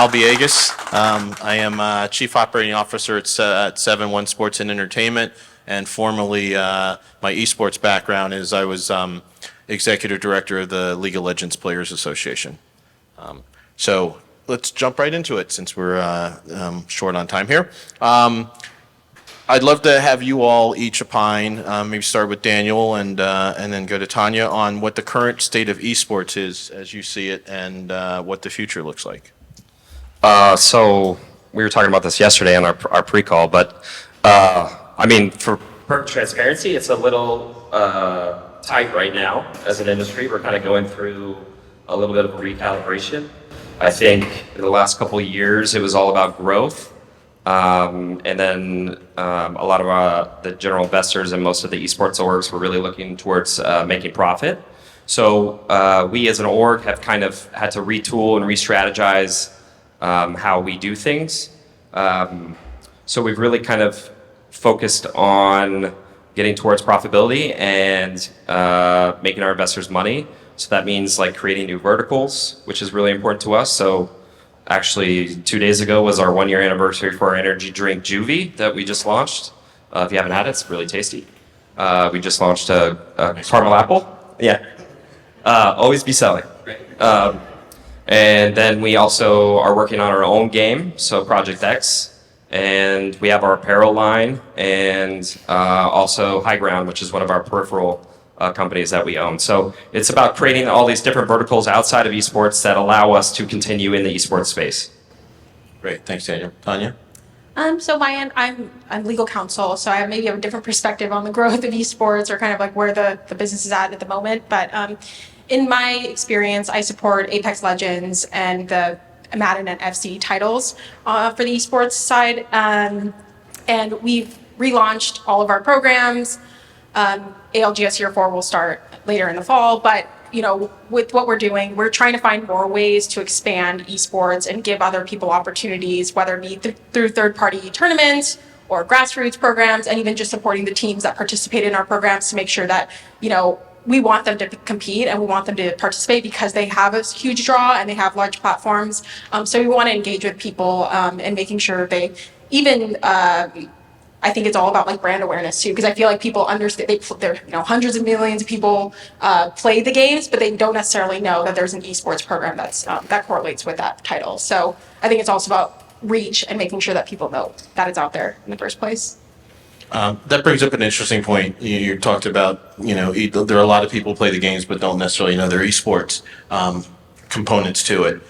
Al Villegas. I am Chief Operating Officer at 7-1 Sports and Entertainment, and formerly my esports background is I was Executive Director of the League of Legends Players Association. So let's jump right into it since we're short on time here. I'd love to have you all each opine, maybe start with Daniel and then go to Tanya on what the current state of esports is as you see it and what the future looks like. So we were talking about this yesterday on our pre-call, but I mean, for perfect transparency, it's a little tight right now as an industry. We're kind of going through a little bit of a recalibration. I think in the last couple of years, it was all about growth. And then a lot of the general investors and most of the esports orgs were really looking towards making profit. So we as an org have kind of had to retool and re-strategize how we do things. So we've really kind of focused on getting towards profitability and making our investors money. So that means like creating new verticals, which is really important to us. So actually 2 days ago was our 1 year anniversary for our energy drink Juvie that we just launched. If you haven't had it, it's really tasty. We just launched a caramel apple. Yeah. Always be selling. And then we also are working on our own game, so Project X. And we have our apparel line and also High Ground, which is one of our peripheral companies that we own. So it's about creating all these different verticals outside of esports that allow us to continue in the esports space. Great, thanks, Daniel. Tanya? So my end, I'm legal counsel, so I maybe have a different perspective on the growth of esports or kind of like where the business is at the moment. But in my experience, I support Apex Legends and the Madden and FC titles for the esports side. And we've relaunched all of our programs. ALGS Year 4 will start later in the fall, but you know, with what we're doing, we're trying to find more ways to expand esports and give other people opportunities, whether it be through third-party tournaments or grassroots programs, and even just supporting the teams that participate in our programs to make sure that, you know, we want them to compete and we want them to participate because they have a huge draw and they have large platforms. So we want to engage with people and making sure they even. I think it's all about like brand awareness too, because I feel like people understand there, you know, hundreds of millions of people play the games, but they don't necessarily know that there's an esports program that's that correlates with that title. So I think it's also about reach and making sure that people know that it's out there in the first place. That brings up an interesting point. You talked about, you know, there are a lot of people who play the games but don't necessarily know their esports components to it.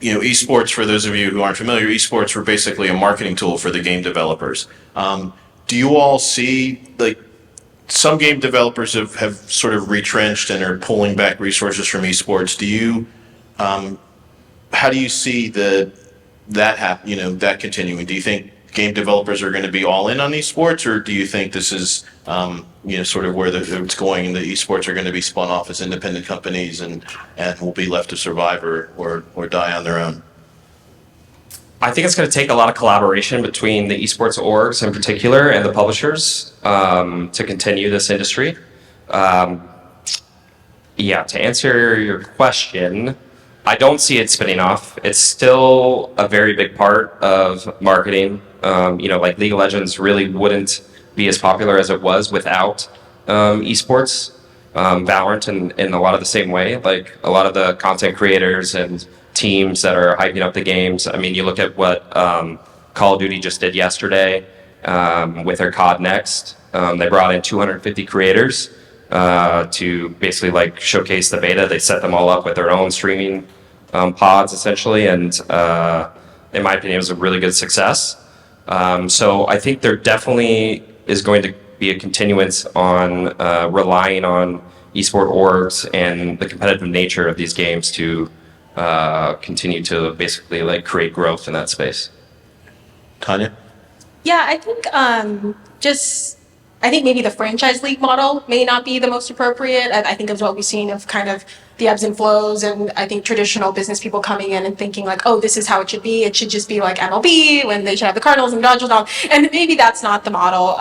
You know, esports, for those of you who aren't familiar, esports were basically a marketing tool for the game developers. Do you all see, like, some game developers have sort of retrenched and are pulling back resources from esports? Do you, how do you see that continuing? Do you think game developers are going to be all in on esports, or do you think this is, you know, sort of where it's going, and the esports are going to be spun off as independent companies and will be left to survive or die on their own? I think it's going to take a lot of collaboration between the esports orgs in particular and the publishers to continue this industry. Yeah, to answer your question, I don't see it spinning off. It's still a very big part of marketing. You know, like League of Legends really wouldn't be as popular as it was without esports. Valorant in a lot of the same way, like a lot of the content creators and teams that are hyping up the games. I mean, you look at what Call of Duty just did yesterday with their COD Next. They brought in 250 creators to basically like showcase the beta. They set them all up with their own streaming pods essentially, and in my opinion, it was a really good success. So I think there definitely is going to be a continuance on relying on esport orgs and the competitive nature of these games to continue to basically like create growth in that space. Tanya? Yeah, I think I think maybe the franchise league model may not be the most appropriate. I think of what we've seen of kind of the ebbs and flows, and I think traditional business people coming in and thinking like, oh, this is how it should be. It should just be like MLB when they should have the Cardinals and Dodgers on. And maybe that's not the model.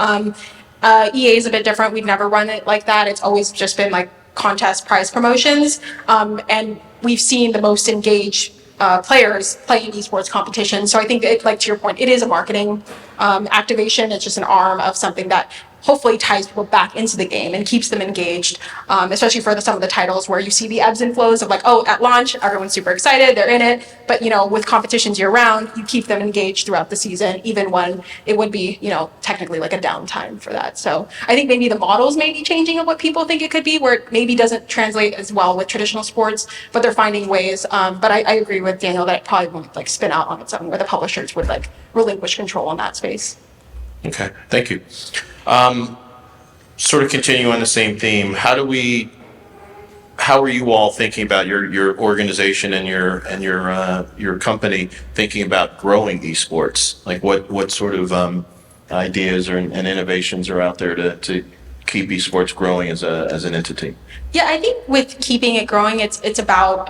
EA is a bit different. We've never run it like that. It's always just been like contest prize promotions. And we've seen the most engaged players play in esports competitions. So I think, like to your point, it is a marketing activation. It's just an arm of something that hopefully ties people back into the game and keeps them engaged, especially for some of the titles where you see the ebbs and flows of like, oh, at launch, everyone's super excited, they're in it. But, with competitions year round, you keep them engaged throughout the season, even when it would be, technically like a downtime for that. So I think maybe the models may be changing of what people think it could be, where it maybe doesn't translate as well with traditional sports, but they're finding ways. But I agree with Daniel that it probably won't like spin out on its own, where the publishers would like relinquish control in that space. Okay, thank you. Sort of continue on the same theme. How are you all thinking about your organization and your company thinking about growing esports? Like what sort of ideas and innovations are out there to keep esports growing as an entity? Yeah, I think with keeping it growing, it's about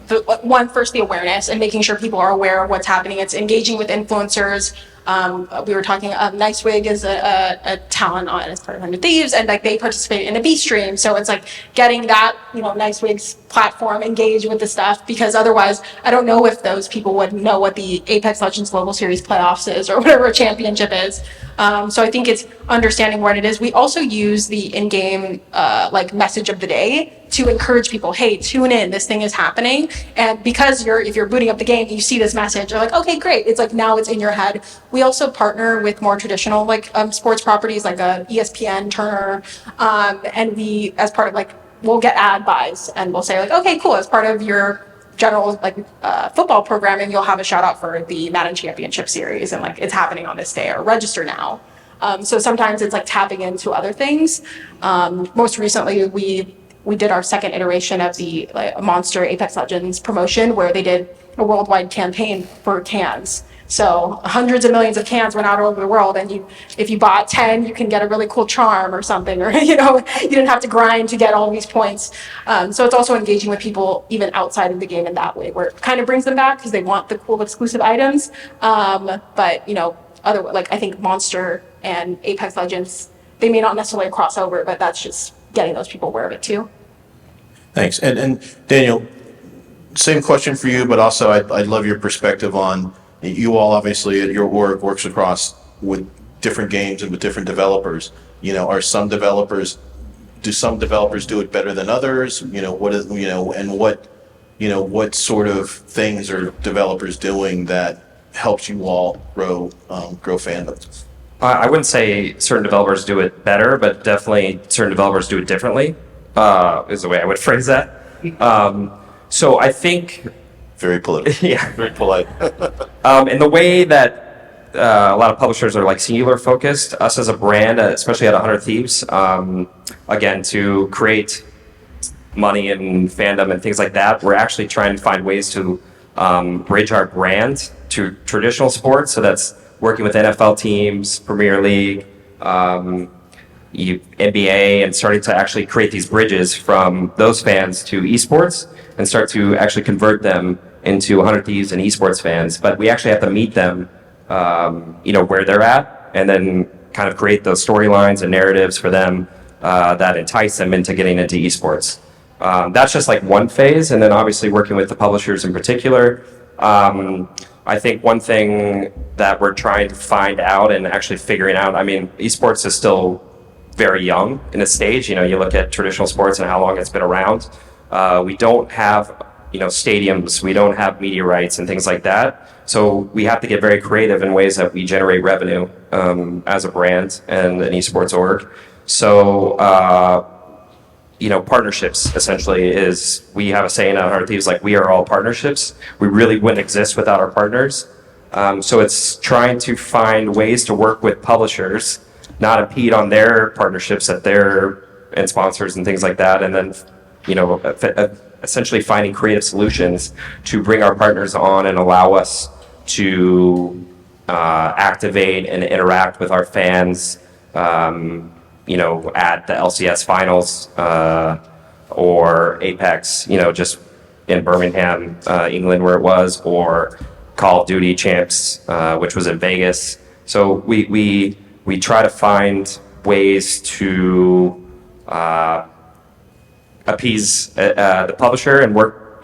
first the awareness and making sure people are aware of what's happening. It's engaging with influencers. We were talking. Nicewig is a talent on as part of 100 Thieves, and like they participate in a B stream. So it's like getting that Nicewig's platform engaged with the stuff, because otherwise I don't know if those people would know what the Apex Legends Global Series playoffs is or whatever a championship is. So I think it's understanding what it is. We also use the in-game like message of the day to encourage people, hey, tune in, this thing is happening. And because if you're booting up the game, you see this message, you're like, okay, great. It's like now it's in your head. We also partner with more traditional like sports properties like ESPN, Turner, and we, as part of like, we'll get ad buys and we'll say like, okay, cool, as part of your general like football programming, you'll have a shout out for the Madden Championship Series, and like it's happening on this day, or register now. So sometimes it's like tapping into other things. Most recently, we did our second iteration of the Monster Apex Legends promotion, where they did a worldwide campaign for cans. So hundreds of millions of cans went out all over the world, and if you bought 10, you can get a really cool charm or something, or you didn't have to grind to get all these points. So it's also engaging with people even outside of the game in that way, where it kind of brings them back because they want the cool exclusive items. But I think Monster and Apex Legends, they may not necessarily cross over, but that's just getting those people aware of it too. Thanks. And Daniel, same question for you, but also I'd love your perspective on, you all obviously at your org works across with different games and with different developers. Do some developers do it better than others? What sort of things are developers doing that helps you all grow fandom? I wouldn't say certain developers do it better, but definitely certain developers do it differently, is the way I would phrase that. So I think... Very political. Yeah. Very polite. In the way that a lot of publishers are like singular focused, us as a brand, especially at 100 Thieves, again, to create money and fandom and things like that, we're actually trying to find ways to bridge our brand to traditional sports. So that's working with NFL teams, Premier League, NBA, and starting to actually create these bridges from those fans to esports and start to actually convert them into 100 Thieves and esports fans. But we actually have to meet them, where they're at, and then kind of create those storylines and narratives for them that entice them into getting into esports. That's just like one phase, and then obviously working with the publishers in particular. I think one thing that we're trying to find out and actually figuring out, esports is still very young in its stage. You look at traditional sports and how long it's been around. We don't have, stadiums, we don't have media rights and things like that. So we have to get very creative in ways that we generate revenue as a brand and an esports org. So, partnerships essentially is, we have a saying at 100 Thieves, like, we are all partnerships. We really wouldn't exist without our partners. So it's trying to find ways to work with publishers, not impede on their partnerships and sponsors and things like that. And then, essentially finding creative solutions to bring our partners on and allow us to activate and interact with our fans, at the LCS finals or Apex, just in Birmingham, England, where it was, or Call of Duty Champs, which was in Vegas. So we try to find ways to appease the publisher and work,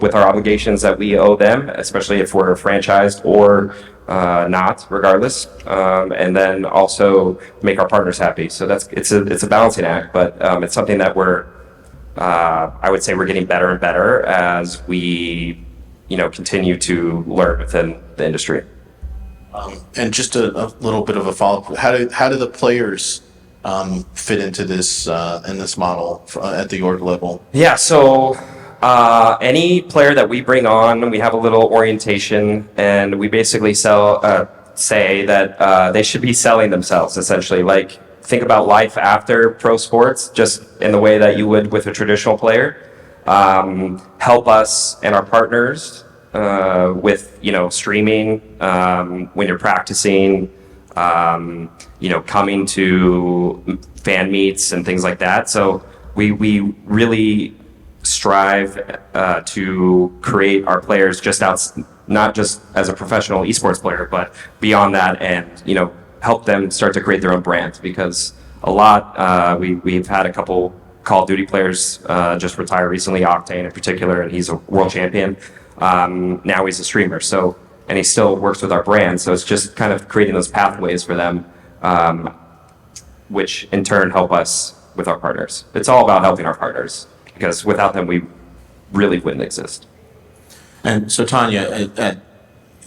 with our obligations that we owe them, especially if we're franchised or not, regardless, and then also make our partners happy. So it's a balancing act, but it's something that I would say we're getting better and better as we, continue to learn within the industry. And just a little bit of a follow-up. How do the players fit into this in this model at the org level? Yeah, so any player that we bring on, we have a little orientation, and we basically say that they should be selling themselves, essentially. Like, think about life after pro sports, just in the way that you would with a traditional player. Help us and our partners with, streaming when you're practicing, coming to fan meets and things like that. So we really strive to create our players not just as a professional esports player, but beyond that, and help them start to create their own brand. Because a lot we've had a couple Call of Duty players just retire recently, Octane in particular, and he's a world champion. Now he's a streamer, and he still works with our brand. So it's just kind of creating those pathways for them, which in turn help us with our partners. It's all about helping our partners, because without them, we really wouldn't exist. And so, Tanya, at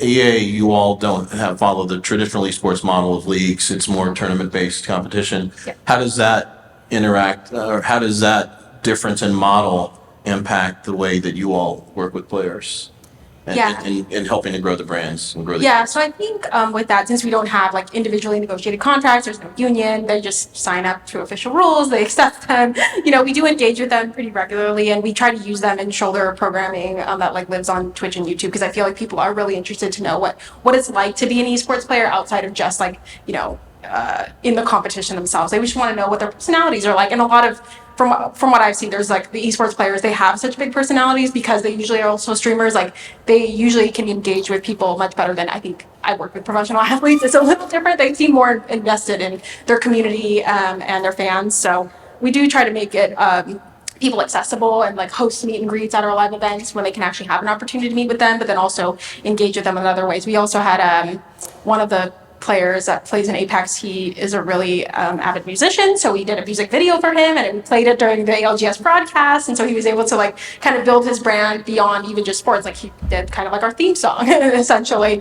EA, you all don't follow the traditional esports model of leagues. It's more tournament-based competition. Yeah. How does that interact, or how does that difference in model impact the way that you all work with players and helping to grow the brands and grow the Yeah, so I think with that, since we don't have like individually negotiated contracts, there's no union, they just sign up to official rules, they accept them. We do engage with them pretty regularly, and we try to use them in shoulder programming that like lives on Twitch and YouTube, because I feel like people are really interested to know what it's like to be an esports player outside of just like, in the competition themselves. They just want to know what their personalities are like. And a lot of from what I've seen, there's like the esports players, they have such big personalities because they usually are also streamers. Like, they usually can engage with people much better than I think I work with professional athletes. It's a little different. They seem more invested in their community and their fans. So we do try to make it people accessible and like host meet and greets at our live events when they can actually have an opportunity to meet with them, but then also engage with them in other ways. We also had one of the players that plays in Apex. He is a really avid musician, so we did a music video for him, and we played it during the ALGS broadcast, and so he was able to like kind of build his brand beyond even just sports. Like, he did kind of like our theme song essentially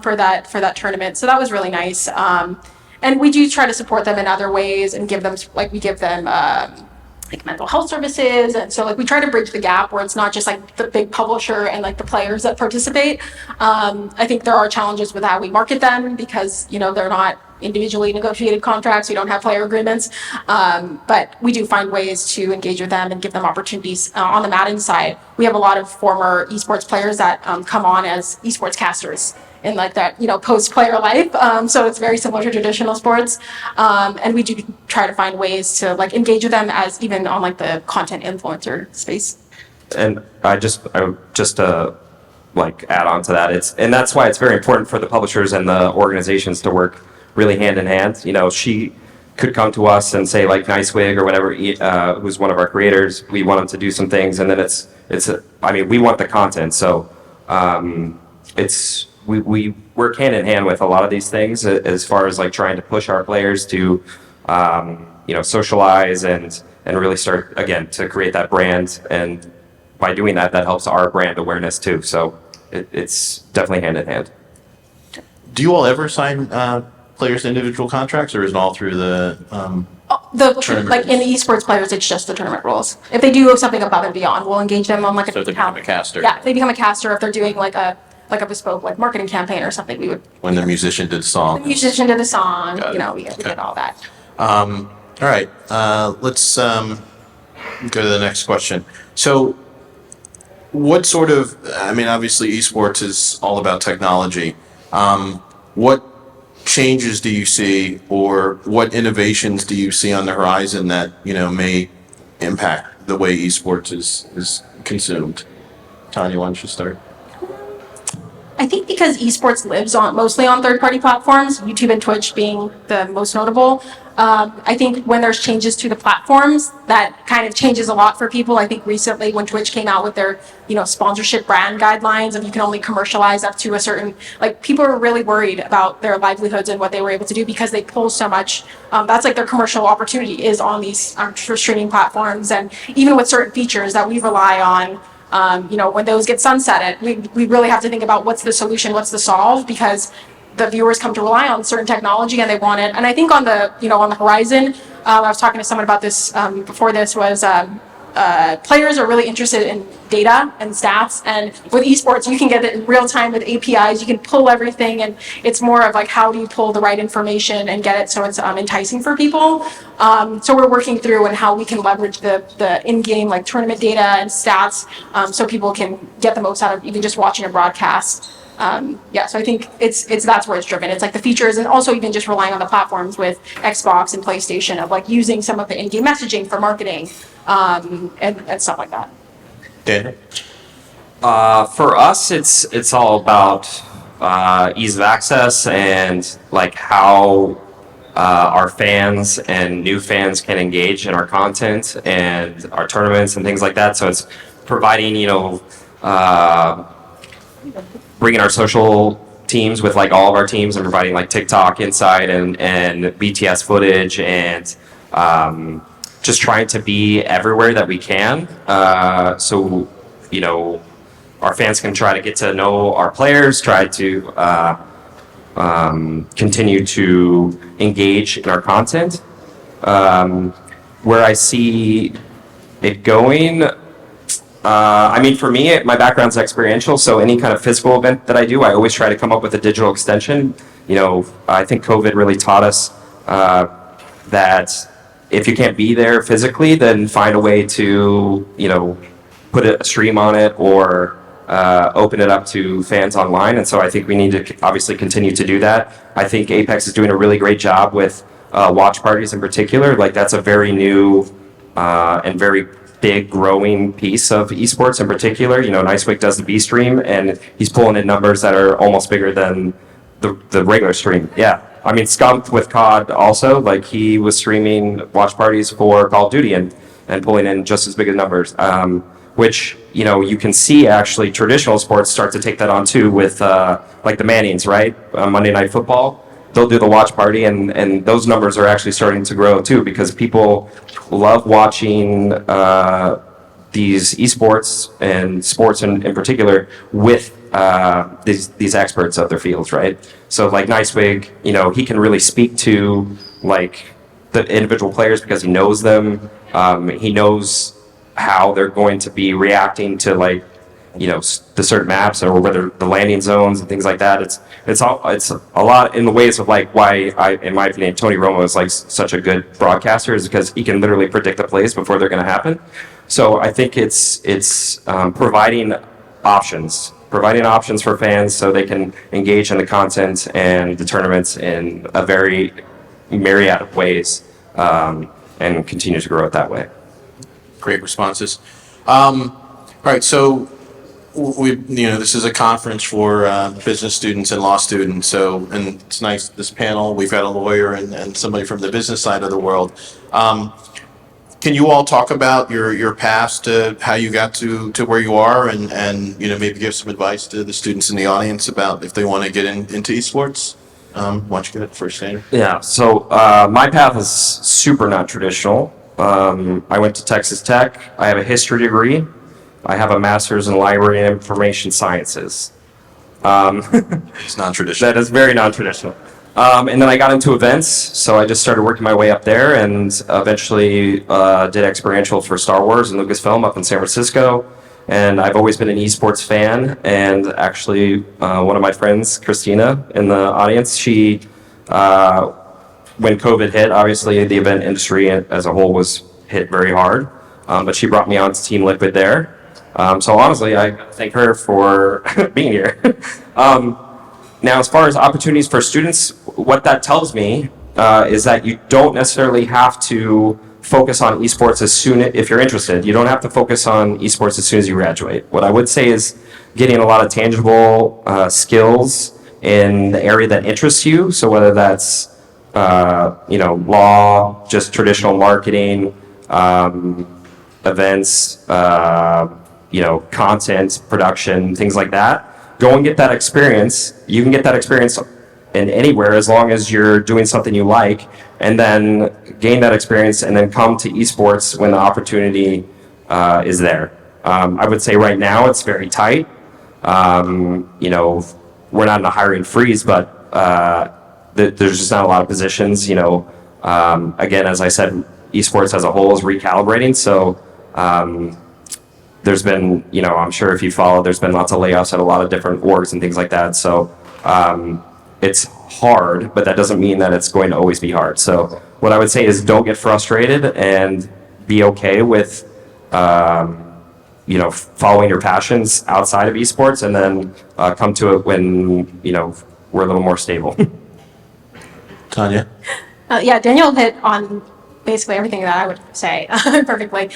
for that tournament. So that was really nice. And we do try to support them in other ways and give them like mental health services, and so like we try to bridge the gap where it's not just like the big publisher and like the players that participate. I think there are challenges with how we market them, because they're not individually negotiated contracts, we don't have player agreements, but we do find ways to engage with them and give them opportunities. On the Madden side, we have a lot of former esports players that come on as esports casters in like that post-player life, so it's very similar to traditional sports, and we do try to find ways to like engage with them as even on like the content influencer space. And I just like add on to that, and that's why it's very important for the publishers and the organizations to work really hand in hand. She could come to us and say, like, Nicewig or whatever, who's one of our creators, we want them to do some things, and then we want the content, so we work hand in hand with a lot of these things as far as like trying to push our players to socialize and really start again to create that brand, and by doing that helps our brand awareness too. So it's definitely hand in hand. Do you all ever sign players to individual contracts, or is it all through the like in the esports players, it's just the tournament rules. If they do something above and beyond, we'll engage them on like so if they become a caster? Yeah, if they become a caster, if they're doing like a bespoke like marketing campaign or something, we would. When the musician did the song. The musician did the song. We did all that. All right. Let's go to the next question. So, what sort of? Obviously, esports is all about technology. What changes do you see, or what innovations do you see on the horizon that may impact the way esports is consumed? Tanya, why don't you start? I think because esports lives on mostly on third-party platforms, YouTube and Twitch being the most notable. I think when there's changes to the platforms, that kind of changes a lot for people. I think recently when Twitch came out with their, sponsorship brand guidelines, and you can only commercialize up to a certain, like, people are really worried about their livelihoods and what they were able to do because they pull so much. That's like their commercial opportunity is on these streaming platforms, and even with certain features that we rely on. When those get sunsetted, we really have to think about what's the solution, what's the solve, because the viewers come to rely on certain technology and they want it. And I think on the, on the horizon, I was talking to someone about this before this was players are really interested in data and stats. And with esports, you can get it in real time with APIs. You can pull everything, and it's more of like how do you pull the right information and get it so it's enticing for people. So we're working through and how we can leverage the in-game like tournament data and stats so people can get the most out of even just watching a broadcast. So I think it's that's where it's driven. It's like the features, and also even just relying on the platforms with Xbox and PlayStation of like using some of the in-game messaging for marketing and stuff like that. Daniel? For us, it's all about ease of access and like how our fans and new fans can engage in our content and our tournaments and things like that. So it's providing, bringing our social teams with like all of our teams and providing like TikTok insight and BTS footage and just trying to be everywhere that we can. So, our fans can try to get to know our players, try to continue to engage in our content. Where I see it going, for me, my background's experiential, so any kind of physical event that I do, I always try to come up with a digital extension. I think COVID really taught us that if you can't be there physically, then find a way to, put a stream on it or open it up to fans online. And so I think we need to obviously continue to do that. I think Apex is doing a really great job with watch parties in particular. Like that's a very new and very big growing piece of esports in particular. Nicewick does the B stream and he's pulling in numbers that are almost bigger than the regular stream. Yeah. Skunk with COD also, like he was streaming watch parties for Call of Duty and pulling in just as big as numbers. Which, you can see actually traditional sports start to take that on too with like the Mannings, right? Monday Night Football. They'll do the watch party and those numbers are actually starting to grow too because people love watching these esports and sports in particular with these experts of their fields, right? So like Nicewig, he can really speak to like the individual players because he knows them. He knows how they're going to be reacting to like the certain maps or whether the landing zones and things like that. It's a lot in the ways of like why in my opinion Tony Romo is like such a good broadcaster is because he can literally predict the plays before they're going to happen. So I think it's providing options for fans so they can engage in the content and the tournaments in a very myriad of ways and continue to grow it that way. Great responses. All right, so this is a conference for business students and law students. So, and it's nice this panel. We've got a lawyer and somebody from the business side of the world. Can you all talk about your past, how you got to where you are, and maybe give some advice to the students in the audience about if they want to get into esports? Why don't you get it first, Daniel? Yeah. So my path is super not traditional. I went to Texas Tech. I have a history degree. I have a master's in library and information sciences. It's non-traditional. That is very non-traditional. And then I got into events, so I just started working my way up there and eventually did experiential for Star Wars and Lucasfilm up in San Francisco. And I've always been an esports fan. And actually, one of my friends, Christina, in the audience, she when COVID hit, obviously the event industry as a whole was hit very hard, but she brought me on to Team Liquid there. So honestly, I thank her for being here. Now, as far as opportunities for students, what that tells me is that you don't necessarily have to focus on esports if you're interested. You don't have to focus on esports as soon as you graduate. What I would say is getting a lot of tangible skills in the area that interests you. So whether that's law, just traditional marketing, events, content production, things like that. Go and get that experience. You can get that experience in anywhere as long as you're doing something you like, and then gain that experience and then come to esports when the opportunity is there. I would say right now it's very tight. We're not in a hiring freeze, but there's just not a lot of positions. Again, as I said, esports as a whole is recalibrating. So there's been, I'm sure if you follow, there's been lots of layoffs at a lot of different orgs and things like that. So it's hard, but that doesn't mean that it's going to always be hard. So what I would say is don't get frustrated and be okay with, following your passions outside of esports, and then come to it when, we're a little more stable. Tanya? Yeah, Daniel hit on basically everything that I would say perfectly.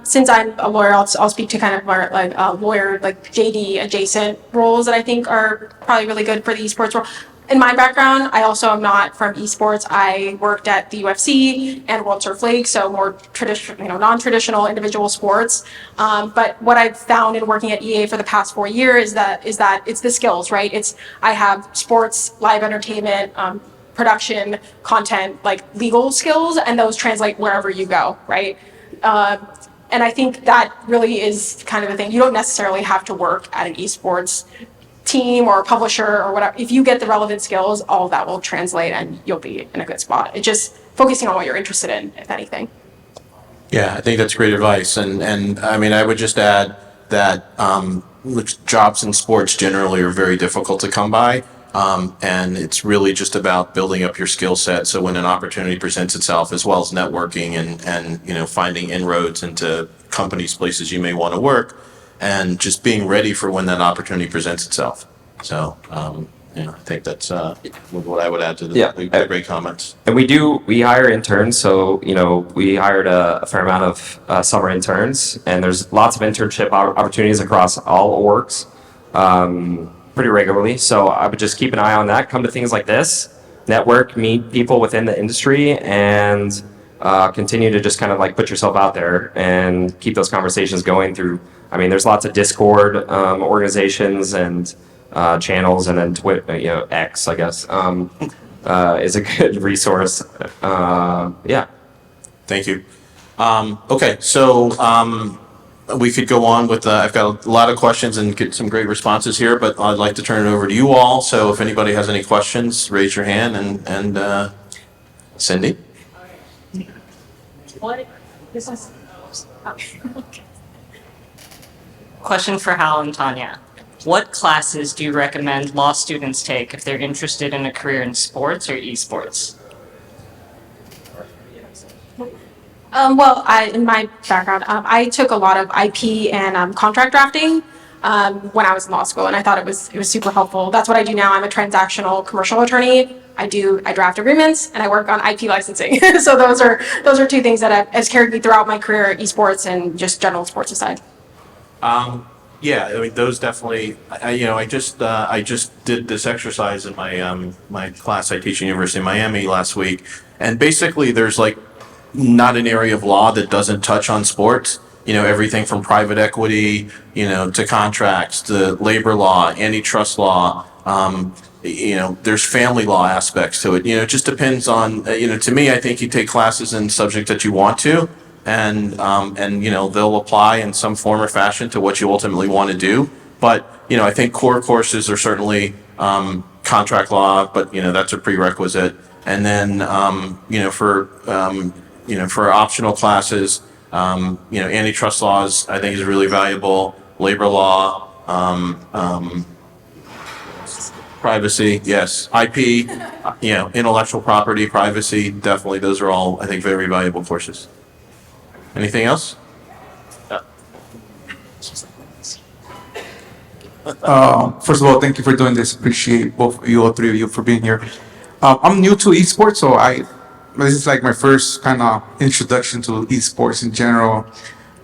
Since I'm a lawyer, I'll speak to kind of more like lawyer, like JD adjacent roles that I think are probably really good for the esports role. In my background, I also am not from esports. I worked at the UFC and World Surf League, so more traditional, non-traditional individual sports. But what I've found in working at EA for the past 4 years is that it's the skills, right? I have sports, live entertainment, production, content, like legal skills, and those translate wherever you go, right? And I think that really is kind of the thing. You don't necessarily have to work at an esports team or a publisher or whatever. If you get the relevant skills, all of that will translate and you'll be in a good spot. It's just focusing on what you're interested in, if anything. Yeah, I think that's great advice. And I mean, I would just add that jobs in sports generally are very difficult to come by. And it's really just about building up your skill set. So when an opportunity presents itself, as well as networking and finding inroads into companies, places you may want to work, and just being ready for when that opportunity presents itself. So, I think that's what I would add to the great comments. And we hire interns. So, we hired a fair amount of summer interns, and there's lots of internship opportunities across all orgs. Pretty regularly. So I would just keep an eye on that. Come to things like this, network, meet people within the industry, and continue to just kind of like put yourself out there and keep those conversations going through. I mean, there's lots of Discord organizations and channels, and then Twitter, X, I guess, is a good resource. Yeah. Thank you. Okay, so we could go on with, I've got a lot of questions and get some great responses here, but I'd like to turn it over to you all. So if anybody has any questions, raise your hand, and Cindy? Question for Hal and Tanya. What classes do you recommend law students take if they're interested in a career in sports or esports? In my background, I took a lot of IP and contract drafting when I was in law school, and I thought it was super helpful. That's what I do now. I'm a transactional commercial attorney. I draft agreements and I work on IP licensing. So those are two things that has carried me throughout my career, esports and just general sports aside. Yeah, I mean, those definitely. I just did this exercise in my class I teach at University of Miami last week, and basically there's like not an area of law that doesn't touch on sports. Everything from private equity, to contracts, to labor law, antitrust law. There's family law aspects to it. It just depends on. To me, I think you take classes in subject that you want to, and they'll apply in some form or fashion to what you ultimately want to do. But I think core courses are certainly contract law, but that's a prerequisite. And then for optional classes, antitrust laws I think is really valuable. Labor law, privacy, yes. IP, intellectual property, privacy, definitely. Those are all I think very valuable courses. Anything else? First of all, thank you for doing this. Appreciate both of you, all three of you, for being here. I'm new to esports, so I this is like my first kind of introduction to esports in general.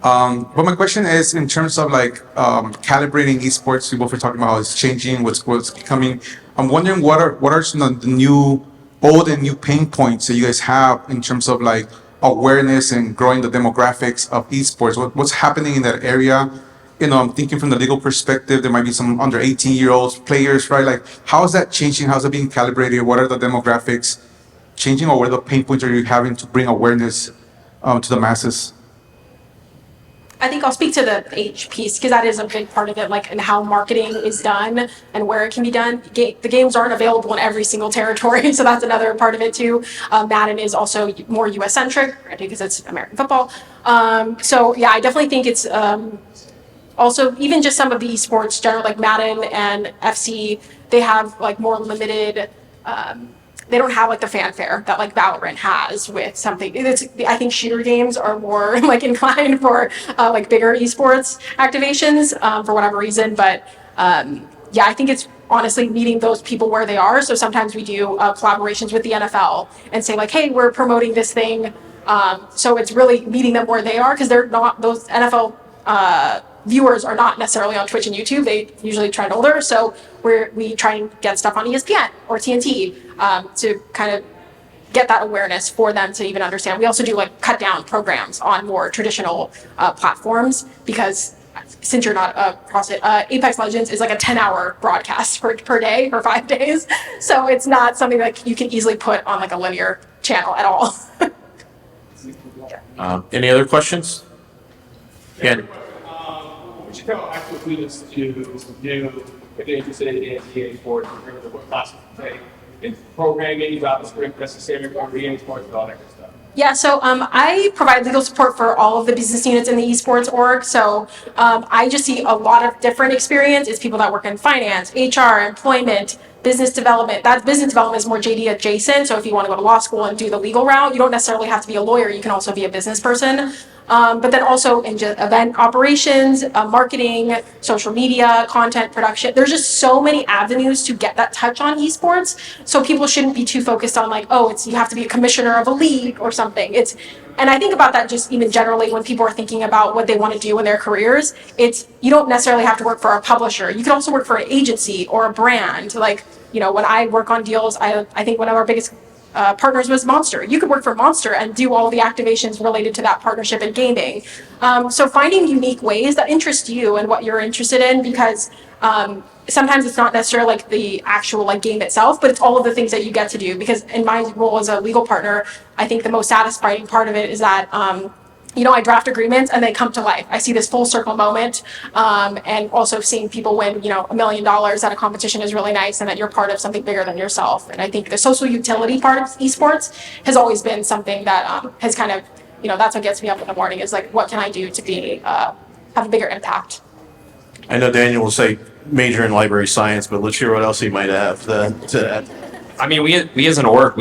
But my question is in terms of like calibrating esports. We both were talking about how it's changing, what's becoming. I'm wondering what are some of the old and new pain points that you guys have in terms of like awareness and growing the demographics of esports. What's happening in that area? I'm thinking from the legal perspective, there might be some under 18-year-olds players, right? Like, how is that changing? How's it being calibrated? What are the demographics changing, or what are the pain points are you having to bring awareness to the masses? I think I'll speak to the age piece because that is a big part of it, like and how marketing is done and where it can be done. The games aren't available in every single territory, so that's another part of it too. Madden is also more U.S. centric because it's American football. So yeah, I definitely think it's also even just some of the esports, general like Madden and FC, they have like more limited. They don't have like the fanfare that like Valorant has with something. I think shooter games are more like inclined for like bigger esports activations for whatever reason. But yeah, I think it's honestly meeting those people where they are. So sometimes we do collaborations with the NFL and say like, hey, we're promoting this thing. So it's really meeting them where they are because they're not those NFL viewers are not necessarily on Twitch and YouTube. They usually trend older. So we try and get stuff on ESPN or TNT to kind of get that awareness for them to even understand. We also do like cut down programs on more traditional platforms because since you're not a CrossFit, Apex Legends is like a 10-hour broadcast per day for 5 days. So it's not something like you can easily put on like a linear channel at all. Any other questions? Again. Would you tell high school students to do if they're interested in EA sports, what classes to take in programming, JavaScript, necessary for EA sports, and all that good stuff? Yeah, so I provide legal support for all of the business units in the esports org. So I just see a lot of different experience. It's people that work in finance, HR, employment, business development. That business development is more JD adjacent. So if you want to go to law school and do the legal route, you don't necessarily have to be a lawyer. You can also be a business person. But then also in just event operations, marketing, social media, content production. There's just so many avenues to get that touch on esports. So people shouldn't be too focused on like, oh, you have to be a commissioner of a league or something. And I think about that just even generally when people are thinking about what they want to do in their careers. You don't necessarily have to work for a publisher. You can also work for an agency or a brand. Like, when I work on deals, I think one of our biggest partners was Monster. You could work for Monster and do all the activations related to that partnership in gaming. So finding unique ways that interest you and what you're interested in, because sometimes it's not necessarily like the actual like game itself, but it's all of the things that you get to do. Because in my role as a legal partner, I think the most satisfying part of it is that I draft agreements and they come to life. I see this full circle moment, and also seeing people win, $1 million at a competition is really nice, and that you're part of something bigger than yourself. And I think the social utility part of esports has always been something that has kind of, that's what gets me up in the morning is like, what can I do to be have a bigger impact? I know Daniel will say major in library science, but let's hear what else he might have to add. I mean, we as an org,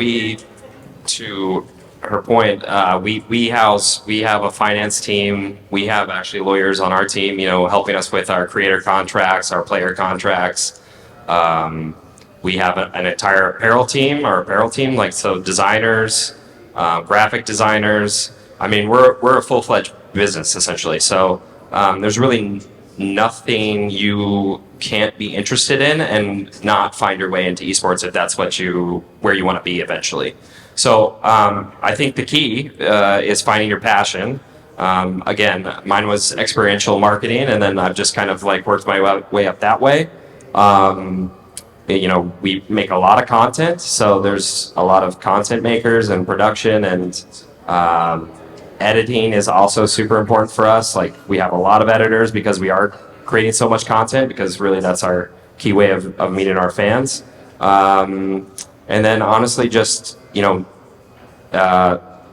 to her point, we have a finance team. We have actually lawyers on our team, helping us with our creator contracts, our player contracts. We have an entire apparel team, like so designers, graphic designers. I mean, we're a full-fledged business essentially. So there's really nothing you can't be interested in and not find your way into esports if that's where you want to be eventually. So I think the key is finding your passion. Again, mine was experiential marketing, and then I've just kind of like worked my way up that way. We make a lot of content, so there's a lot of content makers and production, and editing is also super important for us. Like we have a lot of editors because we are creating so much content, because really that's our key way of meeting our fans. And then honestly, just,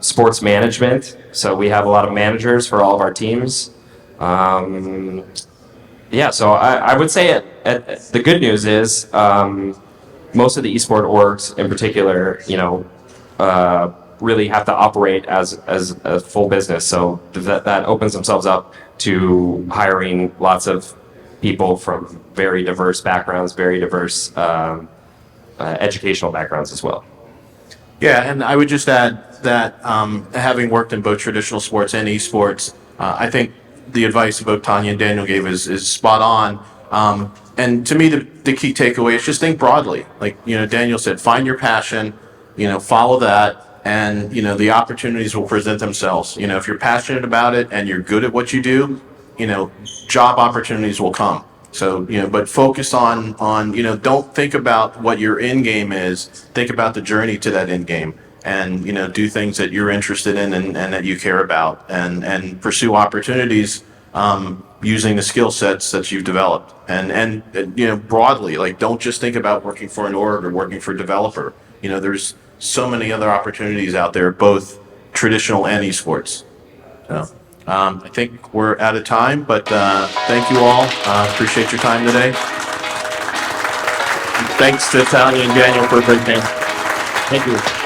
sports management. So we have a lot of managers for all of our teams. So I would say the good news is most of the esport orgs in particular, really have to operate as a full business. So that opens themselves up to hiring lots of people from very diverse backgrounds, very diverse educational backgrounds as well. Yeah, and I would just add that having worked in both traditional sports and esports, I think the advice both Tanya and Daniel gave is spot on. And to me, the key takeaway is just think broadly. Like, Daniel said, find your passion, follow that, and, the opportunities will present themselves. If you're passionate about it and you're good at what you do, job opportunities will come. So, but focus on, don't think about what your end game is. Think about the journey to that end game, and, do things that you're interested in and that you care about, and pursue opportunities, using the skill sets that you've developed. And, broadly, like, don't just think about working for an org or working for a developer. There's so many other opportunities out there, both traditional and esports. So, I think we're out of time, but thank you all. Appreciate your time today. Thanks to Tanya and Daniel for a great game. Thank you.